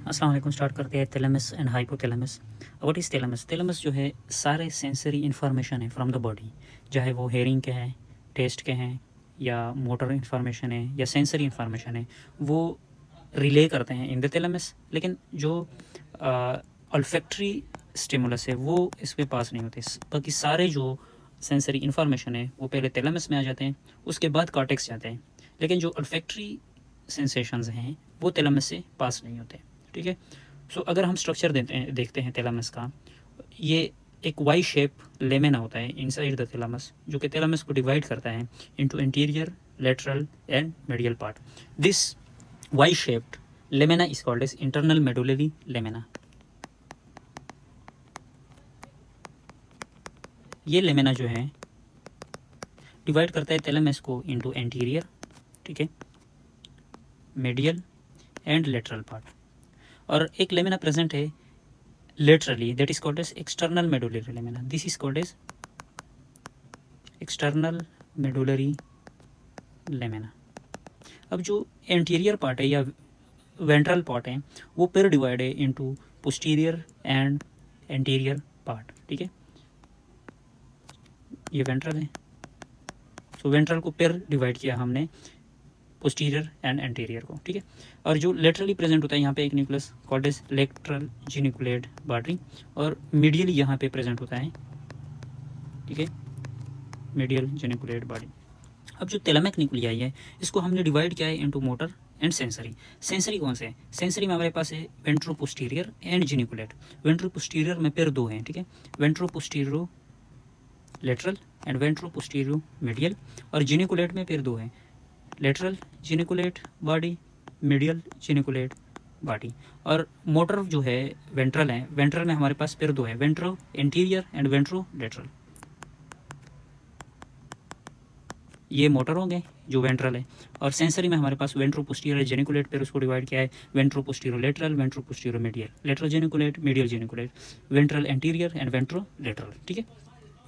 अस्सलाम वालेकुम। स्टार्ट करते हैं thalamus and hypothalamus. What is thalamus? Thalamus जो है सारे सेंसरी इन्फॉर्मेशन है फ्रॉम द बॉडी, चाहे वो हेयरिंग के हैं, टेस्ट के हैं, या मोटर इन्फॉर्मेशन है या सेंसरी इन्फॉर्मेशन है, वो रिले करते हैं इन द थैलेमस। लेकिन जो ऑल्फैक्टरी स्टिमुलस है वो इस पे पास नहीं होते। बाकी सारे जो सेंसरी इन्फॉर्मेशन है वो पहले थैलेमस में आ जाते हैं, उसके बाद कॉर्टेक्स जाते हैं। लेकिन जो ऑल्फैक्टरी सेंसेशंस हैं वो थैलेमस से पास नहीं होते। ठीक है। सो अगर हम स्ट्रक्चर देखते हैं थैलेमस का, ये एक वाई शेप लेमेना होता है इनसाइड द थैलेमस, जो कि थैलेमस को डिवाइड करता है into interior, lateral and medial part. This Y shaped lamina is called as internal medullary lamina. ये लेमेना जो है डिवाइड करता है थैलेमस को इनटू एंटीरियर, ठीक है, मेडियल एंड लेटरल पार्ट। और एक लेमेना प्रेजेंट है laterally, that is called as external medullary lamina. This is called as external medullary lamina. अब जो एंटीरियर पार्ट है या वेंट्रल पार्ट है वो फिर डिवाइड है into posterior and anterior part. ठीक है, ये वेंट्रल है, तो वेंट्रल को फिर डिवाइड किया हमने पोस्टीरियर एंड एंटीरियर को। ठीक है। और जो लेटरली प्रेजेंट होता है यहाँ पे एक nucleus called as lateral geniculate body, और मीडियली यहाँ पे प्रेजेंट होता है, ठीक है, मीडियल जेनिकुलेट बॉडी। अब जो थैलेमिक न्यूक्लियाई है इसको हमने डिवाइड किया है into motor and sensory. Sensory कौन से है? सेंसरी में हमारे पास है ventro posterior and geniculate. Ventro posterior में फिर दो हैं, ठीक है, ventro posterior lateral and ventro postero medial. और जेनिकुलेट में फिर दो हैं, lateral geniculate body, medial geniculate body. और मोटर जो है वेंट्रल है, वेंट्रल में हमारे पास फिर दो है, ventro interior and ventro lateral. ये मोटर होंगे जो वेंट्रल है। और सेंसरी में हमारे पास वेंट्रो पोस्टीरियर जेनिकुलेट, फिर उसको डिवाइड किया है ventro posterior lateral, ventro postero medial, lateral geniculate, medial geniculate, ventral anterior and ventro lateral. ठीक है,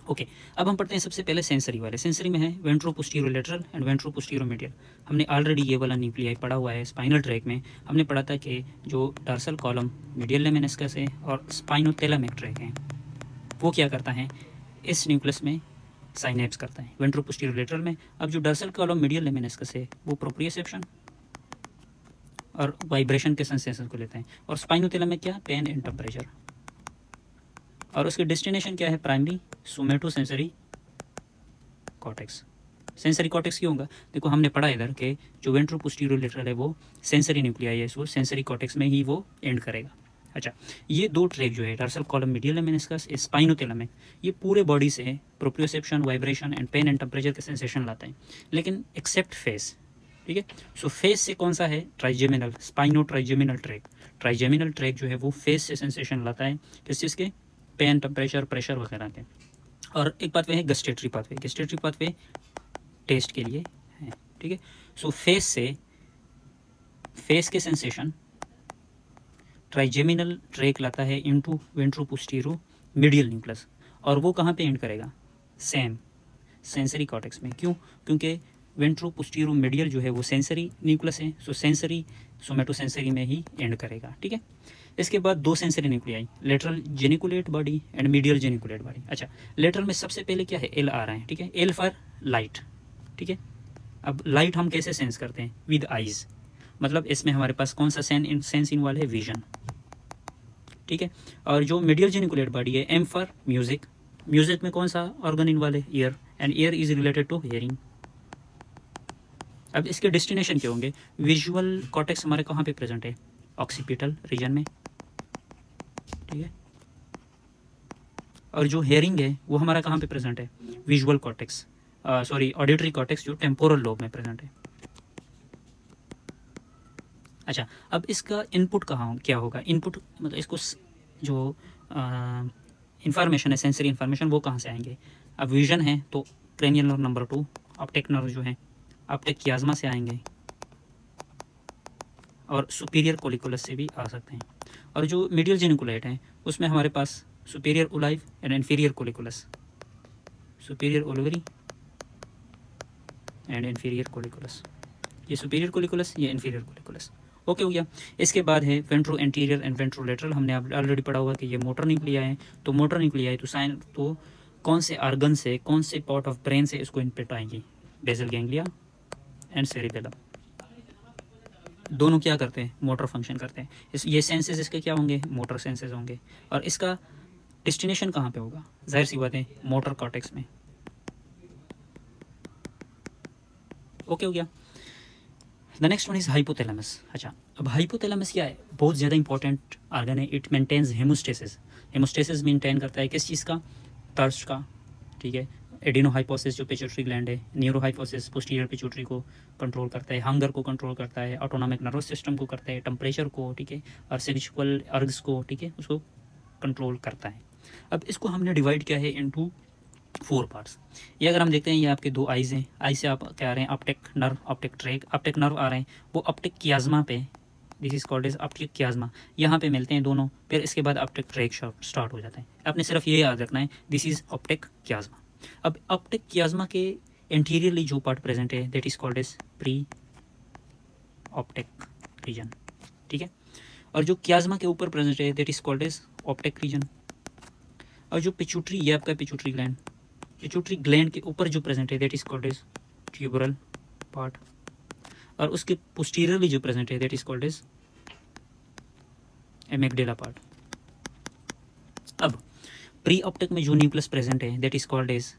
ओके। अब हम पढ़ते हैं सबसे पहले सेंसरी वाले। सेंसरी में है ventro posterior lateral and ventro postero medial. हमने ऑलरेडी ये वाला न्यूक्लियाई पढ़ा हुआ है स्पाइनल ट्रैक में। हमने पढ़ा था कि जो डॉर्सल कॉलम मीडियल लेमेनिस्कस है और स्पाइनोथैलेमिक ट्रैक है, वो क्या करता है, इस न्यूक्लियस में साइनेप्स करता है वेंट्रो पोस्टीरियो लेटरल में। अब जो डॉर्सल कॉलम मीडियल लेमेनिस्कस है वो प्रोप्रियोसेप्शन और वाइब्रेशन के सेंसेशन को लेते हैं, और स्पाइनोथैलेमिक क्या, पेन एंड टेम्परेचर। और उसकी डेस्टिनेशन क्या है, primary somato sensory cortex. Sensory cortex क्यों होगा? देखो हमने पढ़ा इधर के जो वेंट्रो पोस्टीरियो लेटरल है वो सेंसरी न्यूक्लियाई है, सो सेंसरी कॉर्टेक्स में ही वो एंड करेगा। अच्छा, ये दो ट्रैक जो है dorsal column medial lemniscus, spinothalamic, ये पूरे बॉडी से proprioception, vibration and pain and temperature के सेंसेशन लाता है, लेकिन एक्सेप्ट फेस। ठीक है, सो फेस से कौन सा है, trigeminal, स्पाइनो trigeminal track. Trigeminal track जो है वो फेस से सेंसेशन लाता है, किस चीज़ के, पेन, टेम्परेचर, प्रेशर वगैरह के। और एक पाथवे है gustatory pathway. Gustatory pathway test के लिए है। ठीक है, सो फेस से, फेस के सेंसेशन ट्राइजेमिनल ट्रैक लाता है into ventro postero medial nucleus, और वो कहाँ पे एंड करेगा, सेम सेंसरी कॉर्टेक्स में। क्यों? क्योंकि वेंट्रो पोस्टीरियो मीडियल जो है वो सेंसरी न्यूक्लियस है, सो सेंसरी सोमेटो सेंसरी में ही एंड करेगा। ठीक है, इसके बाद दो sensory nuclei, lateral geniculate body and medial geniculate body. अच्छा, लेटरल में सबसे पहले क्या है, एल आ रहा है, ठीक है, एल फॉर लाइट। ठीक है, अब लाइट हम कैसे सेंस करते हैं, विद आइज, मतलब इसमें हमारे पास कौन सा सेंस इन्वॉल्व है, विजन। ठीक है, और जो मीडियल जेनिकुलेट बॉडी है, एम फॉर म्यूजिक। म्यूजिक में कौन सा ऑर्गन इन्वॉल्व है, ear, and ear is related to hearing. अब इसके डेस्टिनेशन क्या होंगे, विजुअल कॉर्टेक्स हमारे कहाँ पे प्रेजेंट है, ऑक्सीपिटल रीजन में। ठीक है, और जो हेयरिंग है वो हमारा कहाँ पे प्रेजेंट है, visual cortex, sorry auditory cortex जो टेम्पोरल लोब में प्रेजेंट है। अच्छा, अब इसका इनपुट कहाँ क्या होगा, इनपुट मतलब इसको जो इंफॉर्मेशन है, सेंसरी इंफॉर्मेशन, वो कहाँ से आएंगे। अब विजन है तो cranial nerve number 2, optic nerve जो है ऑप्टिक कियाज्मा से आएंगे, और सुपीरियर कोलिकुलस से भी आ सकते हैं। और जो मीडियल जेनिकुलेट है उसमें हमारे पास superior olive and inferior colliculus, superior olivary and inferior colliculus, ये सुपीरियर कोलिकुलस, ये इन्फीरियर कोलिकुलस। ओके हो गया। इसके बाद है वेंट्रो एंटीरियर एंड वेंट्रोलेटरल। हमने ऑलरेडी पढ़ा हुआ कि ये मोटर न्यूक्लिया है, तो मोटर न्यूक्लिया है तो कौन से आर्गन से, कौन से पार्ट ऑफ ब्रेन से इसको इनपुट आएंगी, बेसल गैंग्लिया एंड सेरिबेलम, दोनों क्या करते हैं, मोटर फंक्शन करते हैं। ये सेंसेस इसके क्या होंगे, मोटर सेंसेस होंगे, और इसका डेस्टिनेशन कहाँ पे होगा, जाहिर सी बात है मोटर कॉर्टेक्स में। ओके हो गया। The next one is hypothalamus. अच्छा, अब हाइपोथैलेमस क्या है, बहुत ज़्यादा इंपॉर्टेंट आर्गन है। It maintains homeostasis. Homeostasis maintain करता है किस चीज़ का, थर्स्ट का, ठीक है। एडिनोहाइपोसिस जो पिट्यूटरी ग्लैंड है, न्यूरोहाइपोसिस पोस्टीरियर पिट्यूटरी को कंट्रोल करता है, हंगर को कंट्रोल करता है, ऑटोनॉमिक नर्वस सिस्टम को करता है, टेम्परेचर को, ठीक है, और सेक्सुअल अर्ग्स को, ठीक है, उसको कंट्रोल करता है। अब इसको हमने डिवाइड किया है इनटू 4 पार्ट्स। ये अगर हम देखते हैं, ये आपके 2 आइज़ हैं, आई से आप क्या आ रहे हैं, optic nerve, optic tract, optic nerve आ रहे हैं, वो ऑप्टिक कियाज्मा पे, this is called as optic chiasma, यहाँ पे मिलते हैं दोनों, फिर इसके बाद ऑप्टिक ट्रैक स्टार्ट हो जाता है। आपने सिर्फ ये याद रखना है, दिस इज ऑप्टिक कियाज्मा। अब ऑप्टिक कियाज्मा के इंटीरियरली जो पार्ट प्रेजेंट है that is called as pre optic region, ठीक है, और जो कियाज्मा के ऊपर प्रेजेंट है that is called as optic region. और जो पिट्यूटरी, ये आपका पिट्यूटरी ग्लैंड, पिट्यूटरी ग्लैंड के ऊपर जो प्रेजेंट है that is called as tuberal part, और उसके पोस्टीरियरली जो प्रेजेंट है that is called as amygdala part. अब प्री ऑप्टिक में जो न्यूक्लियस प्रेजेंट है that is called as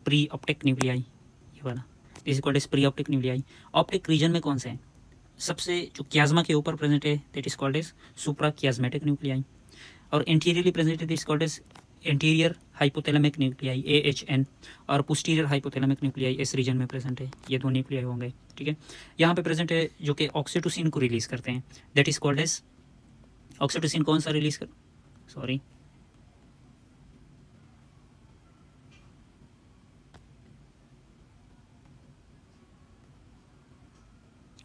pre optic nuclei, ये वाला this is called as pre optic nuclei. Optic region में कौन से हैं, सबसे जो कियाज्मा के ऊपर प्रेजेंट है that is called as suprachiasmatic nuclei, और इंटीरियरली प्रेजेंट है that is called as interior hypothalamic nuclei AHN, और पोस्टीरियर हाइपोथैलेमिक न्यूक्लियाई इस रीजन में प्रेजेंट है, ये 2 न्यूक्लियाई होंगे, ठीक है। यहाँ पे प्रेजेंट है जो कि ऑक्सीटोसिन को रिलीज करते हैं, that is called as, oxytocin कौन सा रिलीज कर, सॉरी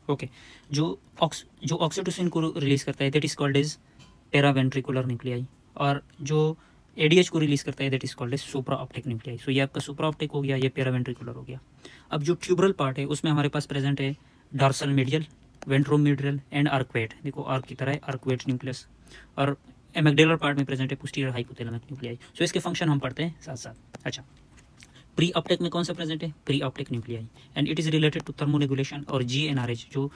ओके, जो ऑक्सीटोसिन को रिलीज करता है that is called as paraventricular nuclei, और जो ADH को रिलीज करता है that is called as supraoptic nuclei. So ये आपका सुप्रा ऑप्टिक हो गया, ये पैरावेंट्रिकुलर हो गया। अब जो ट्यूबरल पार्ट है उसमें हमारे पास प्रेजेंट है dorsal medial, ventromedial and arcuate, देखो आर्क की तरह है, आर्क्वेट न्यूक्लियस, और एमिग्डालर पार्ट में प्रेजेंट है पोस्टीरियर हाइपोथैलेमिक न्यूक्लियाई। सो इसके फंक्शन हम पढ़ते हैं साथ साथ। अच्छा, प्री ऑप्टिक में कौन सा प्रेजेंट है, pre optic nuclei, and it is related to thermoregulation, और GnRH जो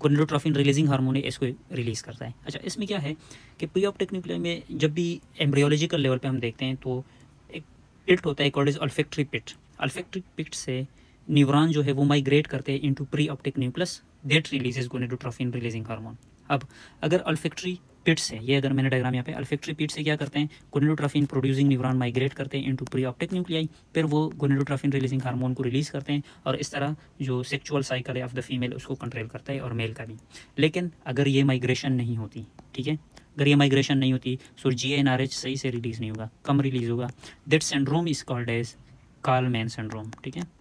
गोनेडोट्रोफिन रिलीजिंग हार्मोन है इसको रिलीज करता है। अच्छा, इसमें क्या है कि प्री ऑप्टिक न्यूक्लियाई में जब भी एम्ब्रियोलॉजिकल लेवल पे हम देखते हैं तो एक पिट होता है कॉल्ड एज ऑल्फैक्टरी पिट। ऑल्फैक्टरी पिट से न्यूरॉन जो है वो माइग्रेट करते हैं into pre optic nucleus that releases gonadotrophin releasing hormone. अब अगर ऑल्फैक्टरी पिट से, ये अगर मैंने डायग्राम यहाँ पे, ऑल्फैक्टरी पिट से क्या करते हैं, गोनेडोट्रोफिन प्रोड्यूसिंग न्यूरॉन माइग्रेट करते हैं इनटू प्री ऑप्टिक न्यूक्लियाई, फिर वो गोनेडोट्रोफिन रिलीजिंग हार्मोन को रिलीज करते हैं, और इस तरह जो सेक्सुअल साइकिल है ऑफ द फीमेल उसको कंट्रोल करता है, और मेल का भी। लेकिन अगर ये माइग्रेशन नहीं होती, ठीक है, अगर ये माइग्रेशन नहीं होती तो GnRH सही से रिलीज नहीं होगा, कम रिलीज होगा, that syndrome is called as Kallmann syndrome, ठीक है।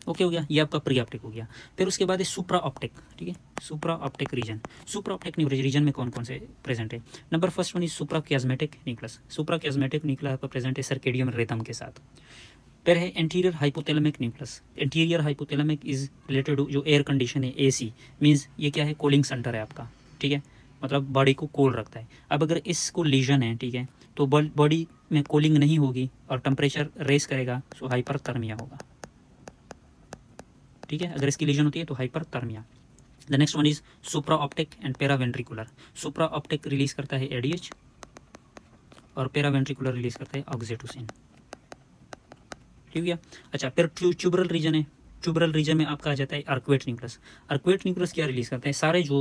ओके हो गया, ये आपका प्री ऑप्टिक हो गया। फिर उसके बाद है सुप्रा ऑप्टिक, ठीक है, supraoptic region. Supraoptic region में कौन कौन से प्रेजेंट है, number first one is suprachiasmatic nucleus. Suprachiasmatic nucleus आपका प्रेजेंट है सर्केडियन रिदम के साथ। फिर है anterior hypothalamic nucleus. Anterior hypothalamic is related to जो एयर कंडीशन है, AC मीन्स ये क्या है, कूलिंग सेंटर है आपका, ठीक है, मतलब बॉडी को कूल रखता है। अब अगर इसको लीजन है, ठीक है, तो बॉडी में कूलिंग नहीं होगी और टेम्परेचर रेस करेगा, सो हाइपरथर्मिया होगा, ठीक है, अगर इसकी लीजन होती है तो hyperthermia. The next one is supra optic and paraventricular. Supra optic release करता है ADH, और पैरावेंट्रिकुलर रिलीज करता है ऑक्सीटोसिन, ठीक है। अच्छा, फिर ट्यूबरल रीजन है, ट्यूबरल रीजन में आपका आ जाता है आर्क्वेट न्यूक्लियस। आर्क्वेट न्यूक्लियस क्या रिलीज करता है, सारे जो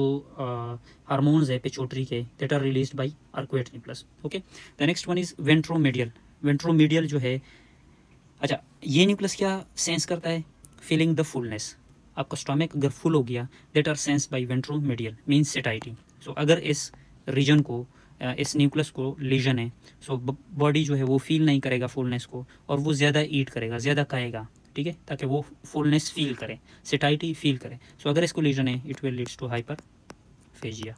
हार्मोन्स है पिट्यूटरी के that are released by arcuate nucleus, okay. The next one is ventromedial. Ventromedial जो है, अच्छा, ये न्यूक्लियस क्या सेंस करता है, फीलिंग द फुलनेस। आपका स्टमक अगर फुल हो गया that are sense by ventromedial means satiety. So अगर इस रीजन को, इस न्यूक्लियस को लीजन है, सो बॉडी जो है वो फील नहीं करेगा फुलनेस को, और वो ज़्यादा ईट करेगा, ज़्यादा खाएगा, ठीक है, ताकि वो फुलनेस फील करे, सेटाइटी फील करे। सो अगर इसको लीजन है it will leads to hyperphagia,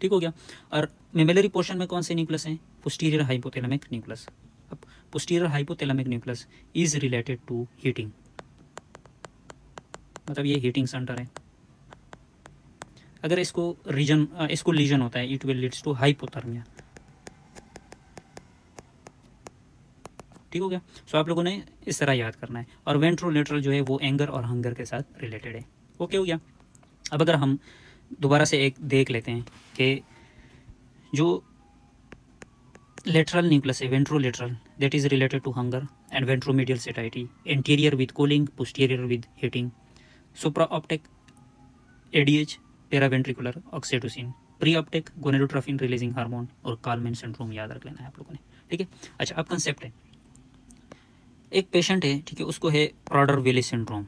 ठीक हो गया। और मेमेलरी पोर्शन में कौन से न्यूक्लियस हैं, पोस्टीरियर हाइपोथैलेमिक न्यूक्लियस। अब posterior hypothalamic nucleus is related to heating, मतलब ये हीटिंग सेंटर है। अगर इसको लीजन होता है, it will leads to hypothermia. ठीक हो गया। सो आप लोगों ने इस तरह याद करना है। और वेंट्रोलेटरल जो है वो एंगर और हंगर के साथ रिलेटेड है। ओके हो गया। अब अगर हम दोबारा से एक देख लेते हैं कि जो लेटरल न्यूक्लियस है ventrolateral, that is related to hunger and ventromedial satiety, interior with cooling, posterior with heating, supraoptic ADH, paraventricular oxytocin, preoptic gonadotrophin releasing hormone, और काल्मैन सिंड्रोम याद रख लेना है आप लोगों ने। ठीक है। अच्छा, अब कंसेप्ट है, एक पेशेंट है, ठीक है, उसको है प्रॉडर-विली सिंड्रोम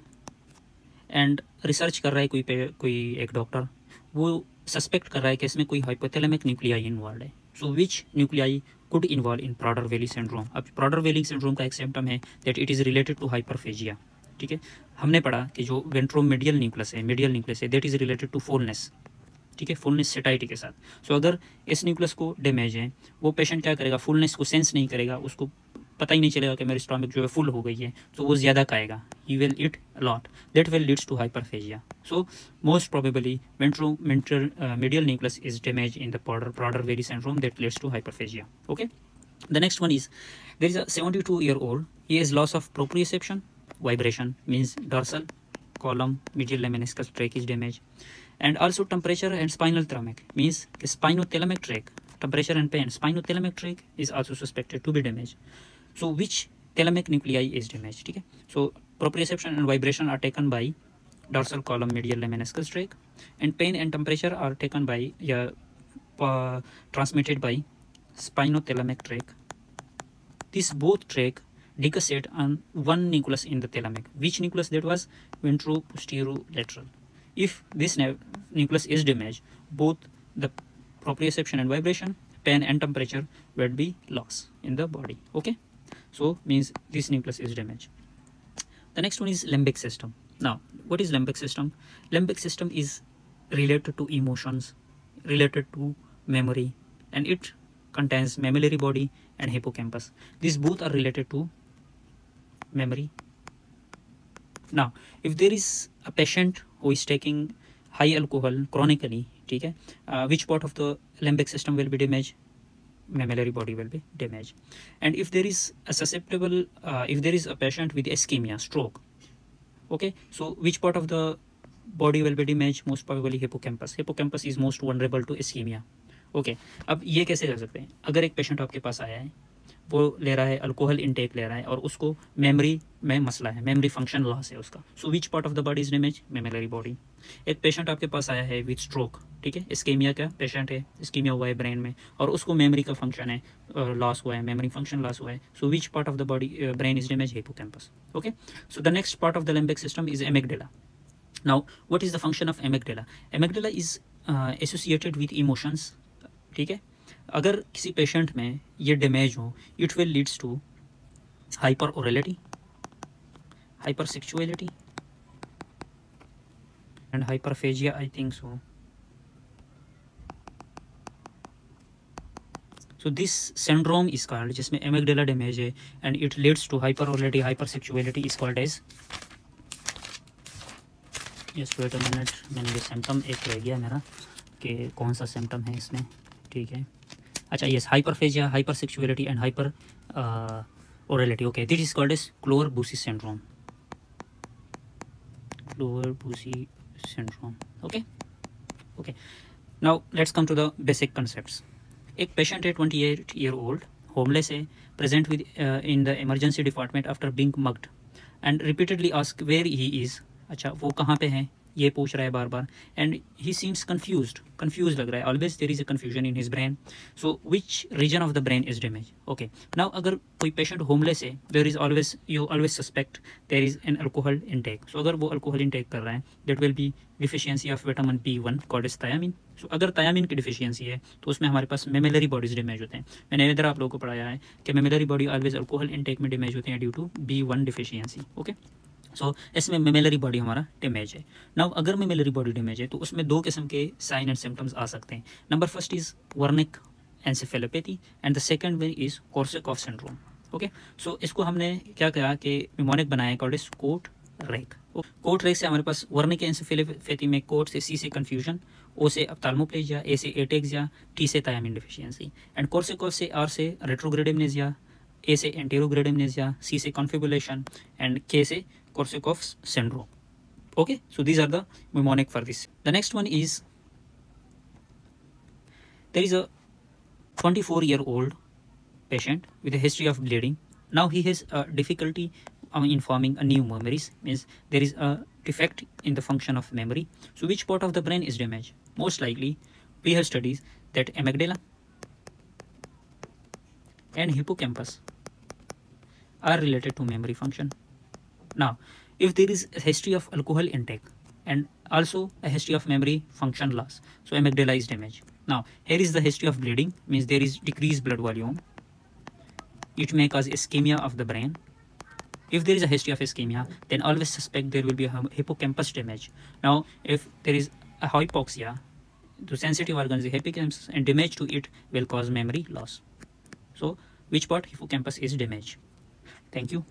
एंड रिसर्च कर रहा है कोई एक डॉक्टर, वो सस्पेक्ट कर रहा है कि इसमें कोई हाइपोथैलेमिक न्यूक्लियाई इन्वॉल्व है। So which nuclei could involve in Prader Willi syndrome. अब प्रॉडर-विली सिंड्रोम का एक सिम्टम है that it is related to hyperphagia. ठीक है, हमने पढ़ा कि जो वेंट्रोमीडियल न्यूक्लियस है that is related to fullness. ठीक है, फुलनेस सेटाइटी के साथ। सो अगर इस न्यूक्लियस को डैमेज है, वो पेशेंट क्या करेगा, फुलनेस को सेंस नहीं करेगा, उसको पता ही नहीं चलेगा कि मेरी स्टमक जो है फुल हो गई है, तो वो ज़्यादा खाएगा, he will eat lot, that will leads to hyperphagia. So most probably ventromedial nucleus is damage in the Prader Willi syndrome that leads to hyperphagia. Okay, the next one is there is a 72-year-old, he has loss of proprioception, vibration means dorsal column medial lemniscus tract is damaged, and also temperature and spinal thalamic means spinothalamic tract, temperature and pain, spinothalamic tract is also suspected to be damaged. So which thalamic nuclei is damaged? ठीक है, so proprioception and vibration are taken by dorsal column medial lemniscus tract, and pain and temperature are taken by transmitted by spinothalamic tract. These both tract decussate on one nucleus in the thalamic. Which nucleus that was? Ventroposterolateral. If this nucleus is damaged, both the proprioception and vibration, pain and temperature will be lost in the body. Okay, so means this nucleus is damaged. The next one is limbic system. Now what is limbic system? Limbic system is related to emotions, related to memory, and it contains mammillary body and hippocampus. These both are related to memory. Now if there is a patient who is taking high alcohol chronically, ठीक है, which part of the limbic system will be damaged? Mammillary body will be damaged. And if there is a patient with ischemia, stroke, okay, so which part of the body will be damaged? Most probably hippocampus. Hippocampus is most vulnerable to ischemia. Okay, अब ये कैसे कर सकते हैं? अगर एक patient आपके पास आया है, वो ले रहा है अल्कोहल इनटेक ले रहा है, और उसको मेमोरी में मसला है, मेमोरी फंक्शन लॉस है उसका, so which part of the body is damage? Memory body. एक पेशेंट आपके पास आया है विथ स्ट्रोक, ठीक है, इस्कीमिया का पेशेंट है, इस्कीमिया हुआ है ब्रेन में, और उसको मेमोरी का फंक्शन है लॉस हुआ है, मेमोरी फंक्शन लॉस हुआ है, so which part of the body brain is damage? Hippocampus. Okay, so the next part of the limbic system is amygdala. Now what is the function of amygdala? Amygdala is associated with emotions. ठीक है, अगर किसी patient में ये damage हो, it will leads to hyper orality, hyper sexuality and hyperphagia, I think so. So this syndrome is called, जिसमें amygdala damage है and it leads to hyperorility, hypersexuality is called as, yes wait a minute, मैंने ये symptom एक रह गया मेरा कि कौन सा सिम्टम है इसमें. ठीक है, अच्छा yes, hyperphagia, hypersexuality and hyper orality. Okay, this is called as Kluver Bucy syndrome. Kluver Bucy syndrome. Okay okay, now let's come to the basic concepts. एक पेशेंट है 28-year-old, होमलेस है, present with in the emergency department after being mugged and repeatedly ask where he is. अच्छा, वो कहाँ पे है ये पूछ रहा है बार बार, एंड ही सीम्स कंफ्यूज लग रहा है. Always there is a confusion in his brain. So which region of the brain is damage? Okay, now अगर कोई पेशेंट होमलेस है, there is always, you always suspect there is an alcohol intake. So अगर वो alcohol intake कर रहा है, that will be deficiency of vitamin B1 called as thiamine. So अगर thiamine की डिफिशियंसी है तो उसमें हमारे पास मेमोरी बॉडीज डैमेज होते हैं. मैंने इधर आप लोगों को पढ़ाया है कि memory body always alcohol intake में डैमेज होते हैं due to B1 deficiency. Okay, so इसमें मेमोरी बॉडी हमारा डैमेज है. नाउ अगर मेमोरी बॉडी डैमेज है तो उसमें दो किस्म के साइन एंड सिम्टम्स आ सकते हैं. Number first is Wernicke encephalopathy and the second one is Korsakoff syndrome. Okay, so इसको हमने क्या कहा कि निमोनिक बनाया called is coat rack. Coat rack से हमारे पास वर्निक एन्सेफेलोपैथी में कोट से सी से कन्फ्यूजन, ओ से ऑप्थाल्मोप्लेजिया, ए से एटेक्सिया, टी से थायमिन डिफिशियंसी, एंड कोर्साकॉफ से आर से रेट्रोग्रेड एमनेसिया, ए से एंटेरोग्रेड एमनेसिया, सी से कॉन्फिबुलेशन, एंड के से Korsakoff syndrome. Okay, so these are the mnemonic for this. The next one is, there is a 24-year-old patient with a history of bleeding. Now he has a difficulty in forming a new memories, means there is a defect in the function of memory. So which part of the brain is damaged? Most likely we have studies that amygdala and hippocampus are related to memory function. Now if there is a history of alcohol intake and also a history of memory function loss, so amygdala is damaged. Now here is the history of bleeding, means there is decreased blood volume. It may cause ischemia of the brain. If there is a history of ischemia, then always suspect there will be a hippocampus damage. Now if there is a hypoxia, the sensitive organ is the hippocampus, and damage to it will cause memory loss. So which part? Hippocampus is damaged. Thank you.